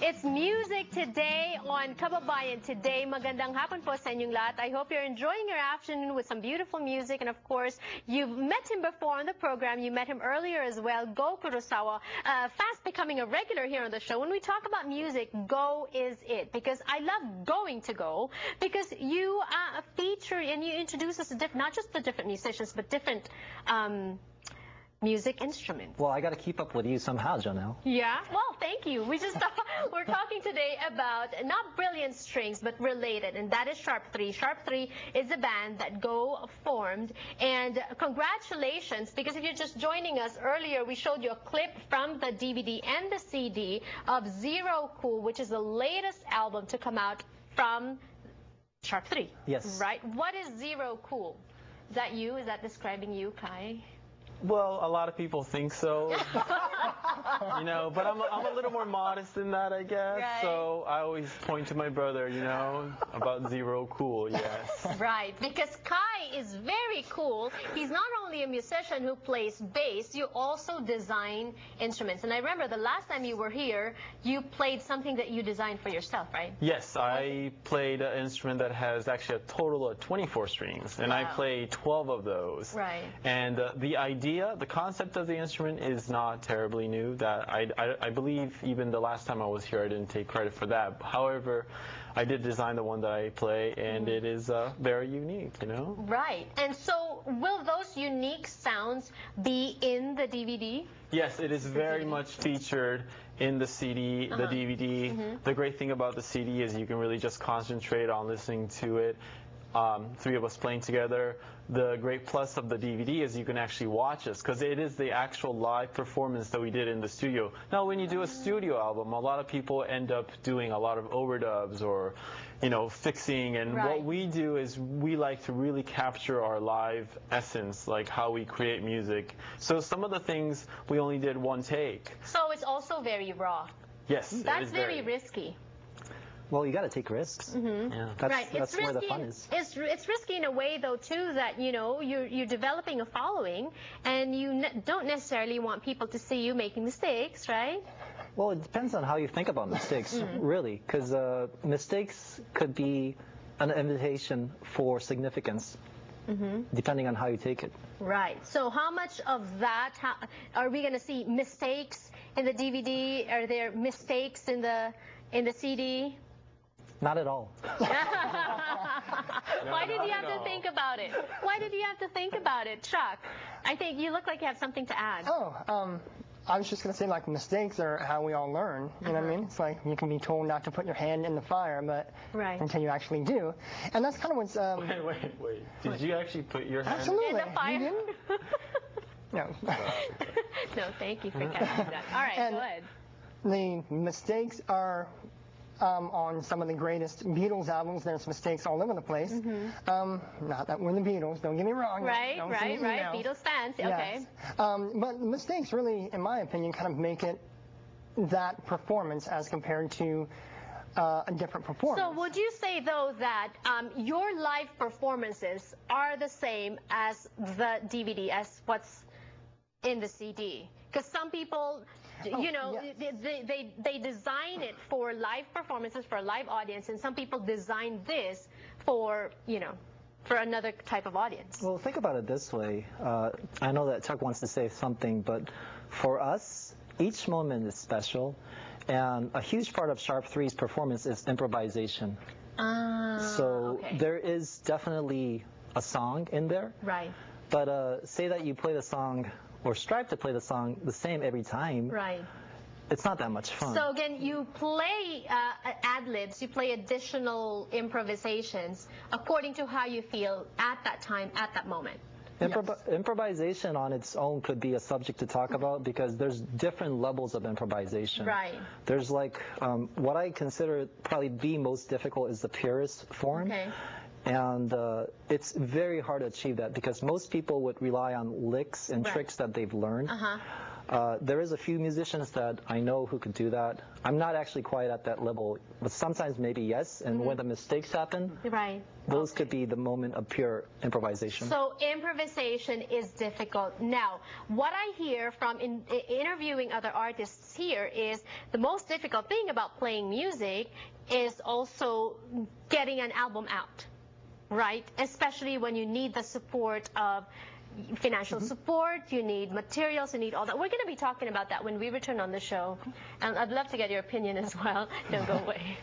It's music today on Kababayan Today. Magandang hapon po sa inyong lahat. I hope you're enjoying your afternoon with some beautiful music. And of course, you've met him before on the program. You met him earlier as well. Go Kurosawa, fast becoming a regular here on the show. When we talk about music, Go is it. Because I love going to Go. Because you feature and you introduce us to not just the different musicians, but different music instruments. Well, I got to keep up with you somehow, Janelle. Yeah? Well, thank you. We just we're talking today about not brilliant strings, but related, and that is Sharp 3. Sharp 3 is a band that Go formed, and congratulations, because if you're just joining us earlier, we showed you a clip from the DVD and the CD of Zero Cool, which is the latest album to come out from Sharp 3. Yes. Right? What is Zero Cool? Is that you? Is that describing you, Kai? Well, a lot of people think so, you know, but I'm a little more modest than that, I guess. Right. So I always point to my brother, you know, about Zero Cool, yes. Right, because Kai is very cool. He's not only a musician who plays bass, you also design instruments. And I remember the last time you were here, you played something that you designed for yourself, right? Yes, I played an instrument that has actually a total of 24 strings, and wow. I play 12 of those. Right. And the concept of the instrument is not terribly new. That I believe even the last time I was here, I didn't take credit for that. However, I did design the one that I play, and it is very unique, you know? Right. And so will those unique sounds be in the DVD? Yes, it is very much featured in the CD, the DVD. The great thing about the CD is you can really just concentrate on listening to it. Three of us playing together. The great plus of the DVD is you can actually watch us, because it is the actual live performance that we did in the studio. Now, when you do a studio album, a lot of people end up doing a lot of overdubs or, you know, fixing. And what we do is we like to really capture our live essence, like how we create music. So some of the things we only did one take. So it's also very raw. Yes, that's very risky. Well, you got to take risks. Yeah. That's where the fun is. It's risky in a way, though, too, that, you know, you're developing a following, and you don't necessarily want people to see you making mistakes, right? Well, it depends on how you think about mistakes, really, because mistakes could be an invitation for significance, depending on how you take it. Right. So how much of that are we going to see mistakes in the DVD? Are there mistakes in the CD? Not at all. Why did you have to think about it? Why did you have to think about it, Chuck? I think you look like you have something to add. I was just going to say, like, mistakes are how we all learn. You know what I mean? It's like you can be told not to put your hand in the fire, but until you actually do. And that's kind of what's... Wait. Did you actually put your hand in the fire? You didn't? No. No, thank you for catching that. All right, go ahead. The mistakes are... on some of the greatest Beatles albums, there's mistakes all over the place. Not that we're the Beatles, don't get me wrong. Right. Beatles fans, okay. But mistakes really, in my opinion, kind of make it that performance as compared to a different performance. So would you say, though, that your live performances are the same as the DVD, as what's in the CD? Because some people... you know, they design it for live performances, for a live audience, and some people design this for, you know, for another type of audience. Well, think about it this way. I know that Chuck wants to say something, but for us, each moment is special, and a huge part of Sharp 3's performance is improvisation. So there is definitely a song in there. Right. But say that you play the song or strive to play the song the same every time, it's not that much fun. So again, you play ad-libs, you play additional improvisations according to how you feel at that time, at that moment. Improvisation on its own could be a subject to talk about, because there's different levels of improvisation. Right. There's like, what I consider probably the most difficult is the purist form. Okay. And it's very hard to achieve that, because most people would rely on licks and tricks that they've learned. There is a few musicians that I know who could do that. I'm not actually quite at that level, but sometimes maybe yes. And when the mistakes happen, those could be the moment of pure improvisation. So improvisation is difficult. Now, what I hear from interviewing other artists here is the most difficult thing about playing music is also getting an album out, right? Especially when you need the support of financial support, you need materials, you need all that. We're going to be talking about that when we return on the show. And I'd love to get your opinion as well. Don't go away.